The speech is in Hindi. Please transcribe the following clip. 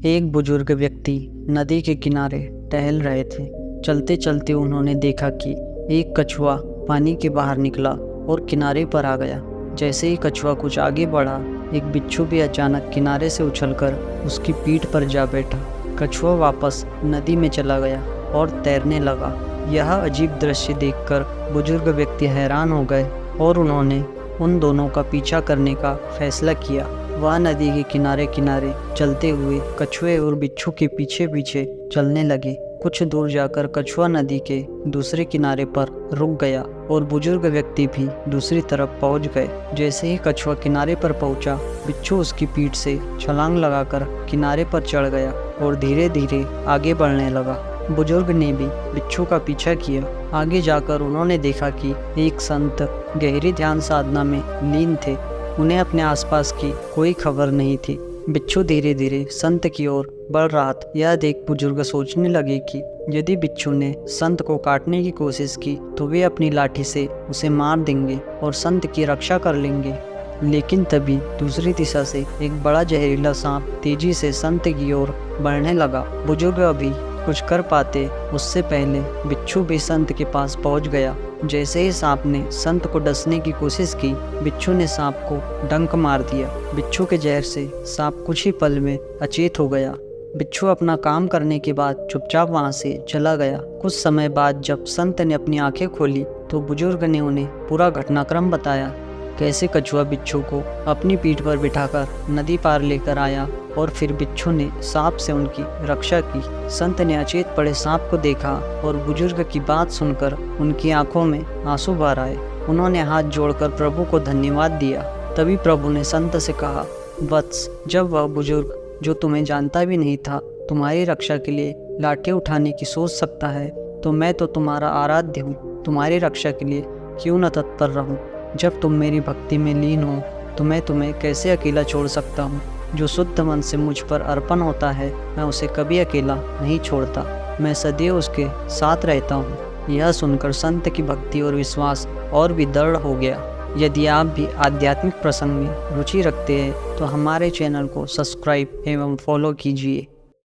एक बुजुर्ग व्यक्ति नदी के किनारे टहल रहे थे। चलते चलते उन्होंने देखा कि एक कछुआ पानी के बाहर निकला और किनारे पर आ गया। जैसे ही कछुआ कुछ आगे बढ़ा, एक बिच्छू भी अचानक किनारे से उछलकर उसकी पीठ पर जा बैठा। कछुआ वापस नदी में चला गया और तैरने लगा। यह अजीब दृश्य देखकर बुजुर्ग व्यक्ति हैरान हो गए और उन्होंने उन दोनों का पीछा करने का फैसला किया। वह नदी के किनारे किनारे चलते हुए कछुए और बिच्छू के पीछे पीछे चलने लगे। कुछ दूर जाकर कछुआ नदी के दूसरे किनारे पर रुक गया और बुजुर्ग व्यक्ति भी दूसरी तरफ पहुंच गए। जैसे ही कछुआ किनारे पर पहुंचा, बिच्छू उसकी पीठ से छलांग लगाकर किनारे पर चढ़ गया और धीरे धीरे आगे बढ़ने लगा। बुजुर्ग ने भी बिच्छू का पीछा किया। आगे जाकर उन्होंने देखा कि एक संत गहरी ध्यान साधना में लीन थे। उन्हें अपने आसपास की कोई खबर नहीं थी। बिच्छू धीरे धीरे संत की ओर बढ़ रहा था। यह देख बुजुर्ग सोचने लगे कि यदि बिच्छू ने संत को काटने की कोशिश की तो वे अपनी लाठी से उसे मार देंगे और संत की रक्षा कर लेंगे। लेकिन तभी दूसरी दिशा से एक बड़ा जहरीला सांप तेजी से संत की ओर बढ़ने लगा। बुजुर्ग अभी कुछ कर पाते उससे पहले बिच्छू भी संत के पास पहुंच गया। जैसे ही सांप ने संत को डसने की कोशिश की, बिच्छू ने सांप को डंक मार दिया। बिच्छू के जहर से सांप कुछ ही पल में अचेत हो गया। बिच्छू अपना काम करने के बाद चुपचाप वहां से चला गया। कुछ समय बाद जब संत ने अपनी आंखें खोली तो बुजुर्ग ने उन्हें पूरा घटनाक्रम बताया, कैसे कछुआ बिच्छू को अपनी पीठ पर बिठाकर नदी पार लेकर आया और फिर बिच्छू ने सांप से उनकी रक्षा की। संत ने अचेत पड़े सांप को देखा और बुजुर्ग की बात सुनकर उनकी आंखों में आंसू भर आए। उन्होंने हाथ जोड़कर प्रभु को धन्यवाद दिया। तभी प्रभु ने संत से कहा, वत्स, जब वह बुजुर्ग जो तुम्हें जानता भी नहीं था तुम्हारी रक्षा के लिए लाठी उठाने की सोच सकता है, तो मैं तो तुम्हारा आराध्य हूँ। तुम्हारी रक्षा के लिए क्यों न तत्पर रहूँ। जब तुम मेरी भक्ति में लीन हो तो मैं तुम्हें कैसे अकेला छोड़ सकता हूँ। जो शुद्ध मन से मुझ पर अर्पण होता है, मैं उसे कभी अकेला नहीं छोड़ता। मैं सदैव उसके साथ रहता हूँ। यह सुनकर संत की भक्ति और विश्वास और भी दृढ़ हो गया। यदि आप भी आध्यात्मिक प्रसंग में रुचि रखते हैं तो हमारे चैनल को सब्सक्राइब एवं फॉलो कीजिए।